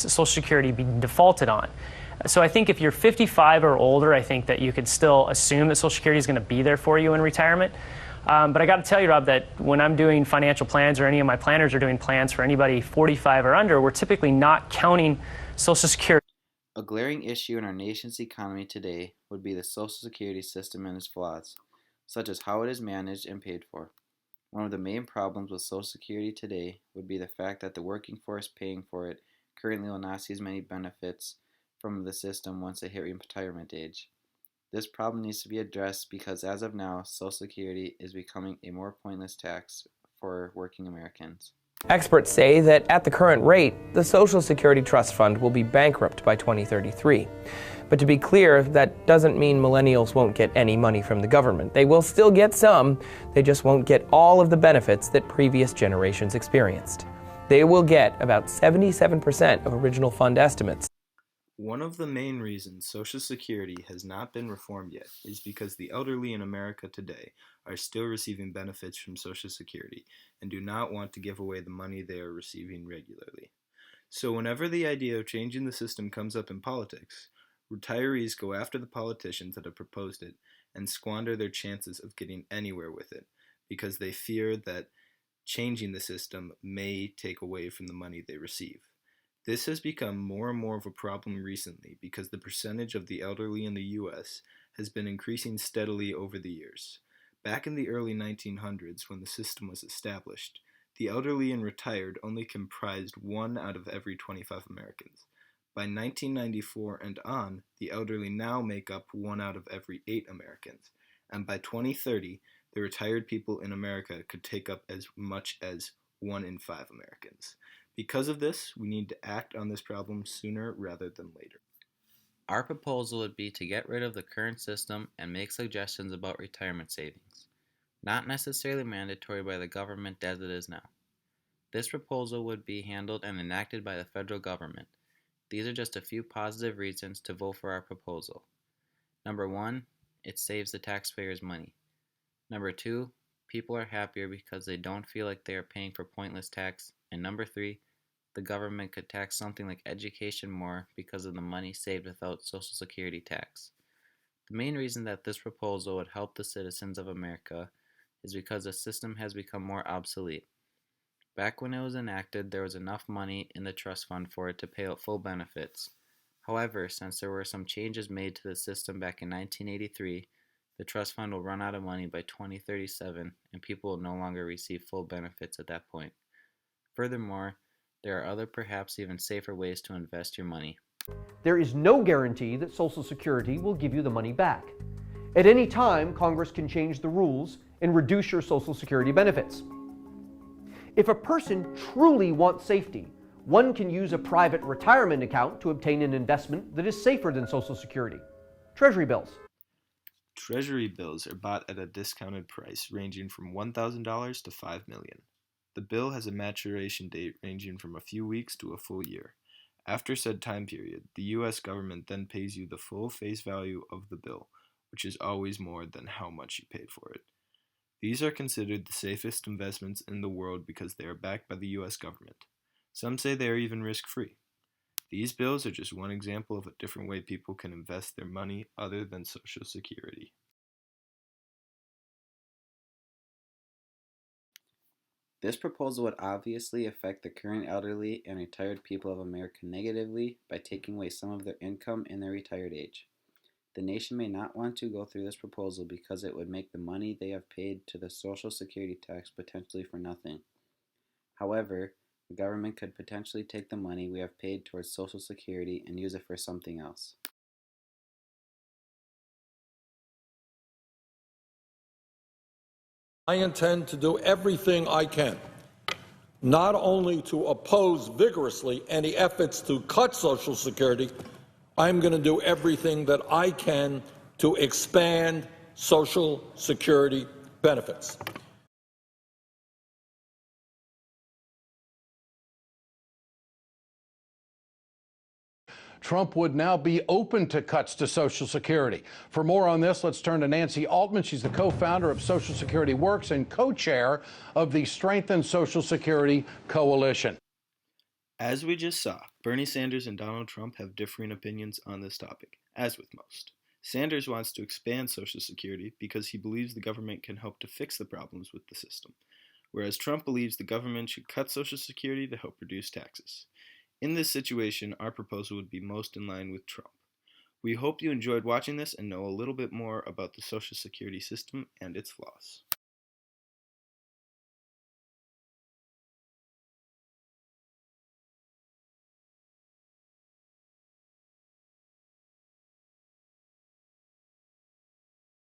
Social Security be defaulted on. So I think if you're 55 or older, I think that you could still assume that Social Security is going to be there for you in retirement. But I got to tell you, Rob, that when I'm doing financial plans or any of my planners are doing plans for anybody 45 or under, we're typically not counting Social Security. A glaring issue in our nation's economy today would be the Social Security system and its flaws, such as how it is managed and paid for. One of the main problems with Social Security today would be the fact that the working force paying for it currently will not see as many benefits from the system once they hit retirement age. This problem needs to be addressed because as of now, Social Security is becoming a more pointless tax for working Americans. Experts say that at the current rate, the Social Security Trust Fund will be bankrupt by 2033. But to be clear, that doesn't mean millennials won't get any money from the government. They will still get some, they just won't get all of the benefits that previous generations experienced. They will get about 77% of original fund estimates. One of the main reasons Social Security has not been reformed yet is because the elderly in America today are still receiving benefits from Social Security and do not want to give away the money they are receiving regularly. So whenever the idea of changing the system comes up in politics, retirees go after the politicians that have proposed it and squander their chances of getting anywhere with it because they fear that changing the system may take away from the money they receive. This has become more and more of a problem recently because the percentage of the elderly in the U.S. has been increasing steadily over the years. Back in the early 1900s, when the system was established, the elderly and retired only comprised 1 out of every 25 Americans. By 1994 and on, the elderly now make up 1 out of every 8 Americans. And by 2030, the retired people in America could take up as much as 1 in 5 Americans. Because of this, we need to act on this problem sooner rather than later. Our proposal would be to get rid of the current system and make suggestions about retirement savings, not necessarily mandatory by the government as it is now. This proposal would be handled and enacted by the federal government. These are just a few positive reasons to vote for our proposal. Number 1, it saves the taxpayers money. Number 2, people are happier because they don't feel like they are paying for pointless tax. And number 3, the government could tax something like education more because of the money saved without Social Security tax. The main reason that this proposal would help the citizens of America is because the system has become more obsolete. Back when it was enacted, there was enough money in the trust fund for it to pay out full benefits. However, since there were some changes made to the system back in 1983, the trust fund will run out of money by 2037 and people will no longer receive full benefits at that point. Furthermore, there are other perhaps even safer ways to invest your money. There is no guarantee that Social Security will give you the money back. At any time, Congress can change the rules and reduce your Social Security benefits. If a person truly wants safety, one can use a private retirement account to obtain an investment that is safer than Social Security. Treasury bills. Treasury bills are bought at a discounted price ranging from $1,000 to $5 million. The bill has a maturation date ranging from a few weeks to a full year. After said time period, the U.S. government then pays you the full face value of the bill, which is always more than how much you paid for it. These are considered the safest investments in the world because they are backed by the U.S. government. Some say they are even risk-free. These bills are just one example of a different way people can invest their money other than Social Security. This proposal would obviously affect the current elderly and retired people of America negatively by taking away some of their income in their retired age. The nation may not want to go through this proposal because it would make the money they have paid to the Social Security tax potentially for nothing. However, the government could potentially take the money we have paid towards Social Security and use it for something else. I intend to do everything I can, not only to oppose vigorously any efforts to cut Social Security, I'm going to do everything that I can to expand Social Security benefits. Trump would now be open to cuts to Social Security. For more on this, let's turn to Nancy Altman. She's the co-founder of Social Security Works and co-chair of the Strengthen Social Security Coalition. As we just saw, Bernie Sanders and Donald Trump have differing opinions on this topic, as with most. Sanders wants to expand Social Security because he believes the government can help to fix the problems with the system, whereas Trump believes the government should cut Social Security to help reduce taxes. In this situation, our proposal would be most in line with Trump. We hope you enjoyed watching this and know a little bit more about the Social Security system and its flaws.